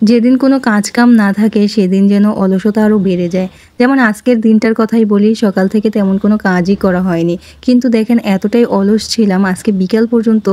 যেদিন কোনো কাজ কাম না থাকে সেদিন যেন অলসতা আরও বেড়ে যায়। যেমন আজকের দিনটার কথাই বলি, সকাল থেকে তেমন কোনো কাজই করা হয়নি। কিন্তু দেখেন এতটাই অলস ছিলাম, আজকে বিকাল পর্যন্ত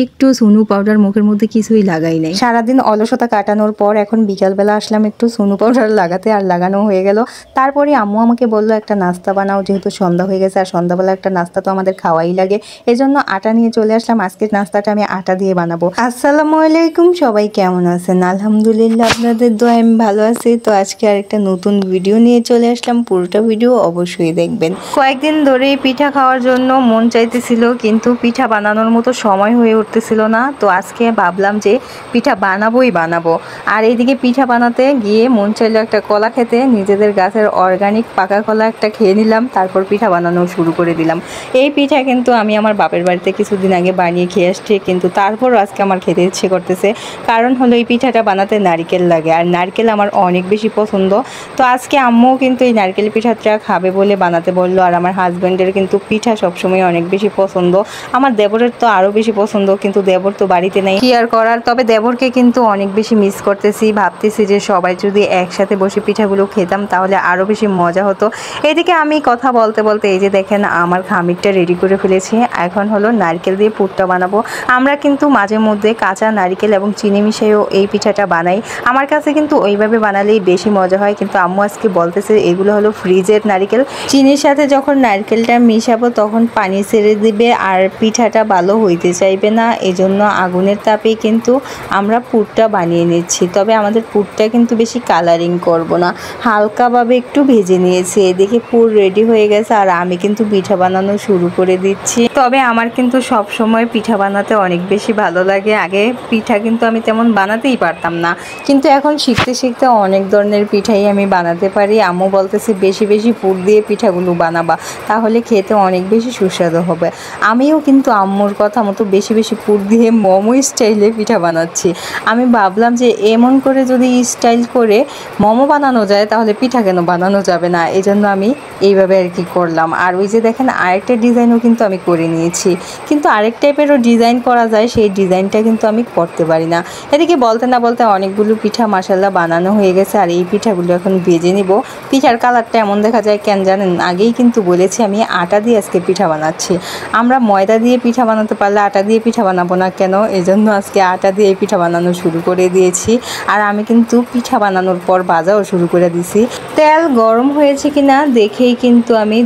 একটু সুনু পাউডার মুখের মধ্যে কিছুই লাগাই নাই। সারাদিন অলসতা কাটানোর পর এখন বিকালবেলা আসলাম একটু সুনু পাউডার লাগাতে, আর লাগানো হয়ে গেল। তারপরে আম্মু আমাকে বললো একটা নাস্তা বানাও, যেহেতু সন্ধ্যা হয়ে গেছে আর সন্ধ্যাবেলা একটা নাস্তা তো আমাদের খাওয়াই লাগে। এজন্য আটা নিয়ে চলে আসলাম। আজকের নাস্তাটা আমি আটা দিয়ে বানাবো। আসসালামু আলাইকুম, সবাই কেমন আছেন? আলহামদুলিল্লাহ, আপনাদের দোয়া আমি ভালো আছি। তো আজকে আরেকটা নতুন ভিডিও নিয়ে চলে আসলাম, পুরোটা ভিডিও অবশ্যই দেখবেন। কয়েকদিন ধরেই পিঠা খাওয়ার জন্য মন চাইতেছিল, কিন্তু পিঠা বানানোর মতো সময় হয়ে উঠতেছিল না। তো আজকে ভাবলাম যে পিঠা বানাবোই বানাবো। আর এইদিকে পিঠা বানাতে গিয়ে মন চাইলো একটা কলা খেতে, নিজেদের গাছের অর্গানিক পাকা কলা একটা খেয়ে নিলাম, তারপর পিঠা বানানো শুরু করে দিলাম। এই পিঠা কিন্তু আমি আমার বাপের বাড়িতে কিছুদিন আগে বানিয়ে খেয়ে আসছি, কিন্তু তারপরও আজকে আমার খেতে ইচ্ছে করতেছে। কারণ হলো এই পিঠাটা বানাতে নারকেল লাগে, আর নারকেল আমার অনেক বেশি পছন্দ। তো আজকে আম্মুও কিন্তু এই নারকেল পিঠাটা খাবে বলে বানাতে বললো। আর আমার হাজব্যান্ডের কিন্তু পিঠা সবসময় অনেক বেশি পছন্দ, আমার দেবরের তো আরও বেশি পছন্দ, কিন্তু দেবর তো বাড়িতে নেই, কি আর করার। তবে দেবরকে কিন্তু অনেক বেশি মিস করতেছি, ভাবতেছি যে সবাই যদি একসাথে বসে পিঠাগুলো খেতাম তাহলে আরও বেশি মজা হতো। এদিকে আমি কথা বলতে বলতে এই যে দেখেন আমার খামিরটা রেডি করে ফেলেছি। এখন হলো নারকেল দিয়ে পুরটা বানাবো। আমরা কিন্তু মাঝে মধ্যে কাঁচা নারকেল এবং চিনি মিশিয়েও এই পিঠাটা বানাই। আমার কাছে কিন্তু ওইভাবে বানালেই বেশি মজা হয়, কিন্তু আম্মু আজকে বলতেছে এগুলো হলো ফ্রিজের নারকেল, চিনির সাথে যখন নারকেলটা মিশাবো তখন পানি ছেড়ে দিবে আর পিঠাটা ভালো হইতে চাইবে না। এজন্য আগুনের তাপেই কিন্তু আমরা পুরটা বানিয়ে নিচ্ছি। তবে আমাদের পুরটা কিন্তু বেশি কালারিং করব না, হালকাভাবে একটু ভেজে নিয়েছি। এদিকে পুর রেডি হয়ে গেছে আর আমি কিন্তু পিঠা বানানো শুরু করে দিচ্ছি। তবে আমার কিন্তু সব সময় পিঠা বানাতে অনেক বেশি ভালো লাগে। আগে পিঠা কিন্তু আমি তেমন বানাতেই পারতাম না, কিন্তু এখন শিখতে শিখতে অনেক ধরনের পিঠাই আমি বানাতে পারি। আম্মু বলতেছে বেশি বেশি পুর দিয়ে পিঠাগুলো বানাবা, তাহলে খেতে অনেক বেশি সুস্বাদু হবে। আমিও কিন্তু আম্মুর কথা মতো বেশি বেশি পুর দিয়ে মোমো স্টাইলে পিঠা বানাচ্ছি। আমি ভাবলাম যে এমন করে যদি স্টাইল করে মোমো বানানো যায় তাহলে পিঠা কেন বানানো যাবে না, এই জন্য আমি এইভাবে আর কি করলাম। আর ওই যে দেখেন আরেকটা ডিজাইনও কিন্তু আমি করে নিয়েছি, কিন্তু আরেক টাইপেরও ডিজাইন করা যায়, সেই ডিজাইনটা কিন্তু আমি করতে পারি না। এদিকে বলতে না বলতে অনেকগুলো পিঠা মাশাআল্লাহ বানানো হয়ে গেছে, আর এই পিঠাগুলো এখন ভেজে নিব। পিঠার কালারটা এমন দেখা যায় কেন জানেন? আগেই কিন্তু বলেছি আমি আটা দিয়ে আজকে পিঠা বানাচ্ছি। আমরা ময়দা দিয়ে পিঠা বানাতে পারলে আটা দিয়ে পিঠা বানাবো না কেন? এই জন্য আজকে আটা দিয়ে পিঠা বানানো শুরু করে দিয়েছি। আর আমি কিন্তু পিঠা বানানোর পর ভাজাও শুরু করে দিছি। তেল গরম হয়েছে কিনা দেখেই কিন্তু আমি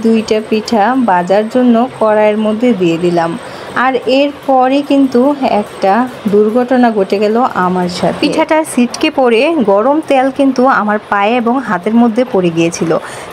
দুইটা পিঠা ভাজার জন্য কড়াইয়ের মধ্যে দিয়ে দিলাম। আর এরপরে কিন্তু একটা দুর্ঘটনা ঘটে গেল আমার সাথে। পিঠাটা ছিটকে পড়ে গরম তেল কিন্তু আমার পায়ে এবং হাতের মধ্যে পড়ে গিয়েছিল,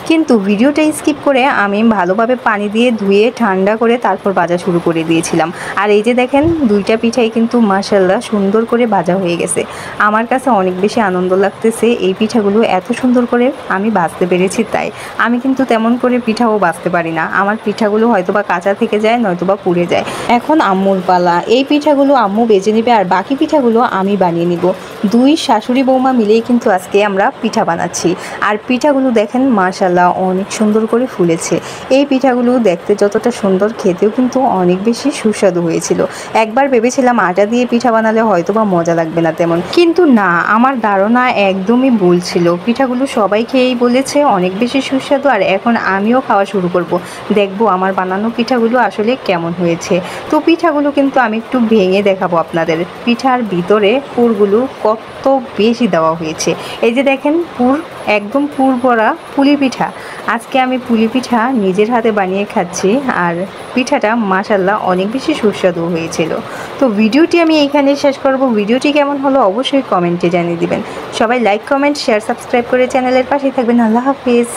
কিন্তু ভিডিওটা স্কিপ করে আমি ভালোভাবে পানি দিয়ে ধুয়ে ঠান্ডা করে তারপর ভাজা শুরু করে দিয়েছিলাম। আর এই যে দেখেন দুইটা পিঠাই কিন্তু মাশাআল্লাহ সুন্দর করে ভাজা হয়ে গেছে। আমার কাছে অনেক বেশি আনন্দ লাগতেছে এই পিঠাগুলো এত সুন্দর করে আমি ভাজতে পেরেছি। তাই আমি কিন্তু তেমন করে পিঠাও ভাজতে পারি না, আমার পিঠাগুলো হয়তোবা কাঁচা থেকে যায় নয়তোবা পুড়ে যায়। এখন আম্মুর পালা, এই পিঠাগুলো আম্মু বেজে নেবে আর বাকি পিঠাগুলো আমি বানিয়ে নিব। দুই শাশুড়ি বৌমা মিলেই কিন্তু আজকে আমরা পিঠা বানাচ্ছি। আর পিঠাগুলো দেখেন মাশাআল্লাহ অনেক সুন্দর করে ফুলেছে। এই পিঠাগুলো দেখতে যতটা সুন্দর, খেতেও কিন্তু অনেক বেশি সুস্বাদু হয়েছিল। একবার ভেবেছিলাম আটা দিয়ে পিঠা বানালে হয়তোবা মজা লাগবে না তেমন, কিন্তু না, আমার ধারণা একদমই ভুল ছিল। পিঠাগুলো সবাই খেয়েই বলেছে অনেক বেশি সুস্বাদু, আর এখন আমিও খাওয়া শুরু করব, দেখবো আমার বানানো পিঠাগুলো আসলে কেমন হয়েছে। তো পিঠাগুলো কিন্তু আমি একটু ভেঙে দেখাবো আপনাদের। পিঠার ভিতরে পুরগুলো কত বেশি দেওয়া হয়েছে। এই যে দেখেন পুর, একদম পুর ভরা পুলি পিঠা। আজকে আমি পুলি পিঠা নিজের হাতে বানিয়ে খাচ্ছি, আর পিঠাটা মাশাআল্লাহ অনেক বেশি সুস্বাদু হয়েছিল। তো ভিডিওটি আমি এইখানে শেষ করব। ভিডিওটি কেমন হলো অবশ্যই কমেন্টে জানিয়ে দিবেন। সবাই লাইক, কমেন্ট, শেয়ার, সাবস্ক্রাইব করে চ্যানেলের পাশেই থাকবেন। আল্লাহ হাফিজ।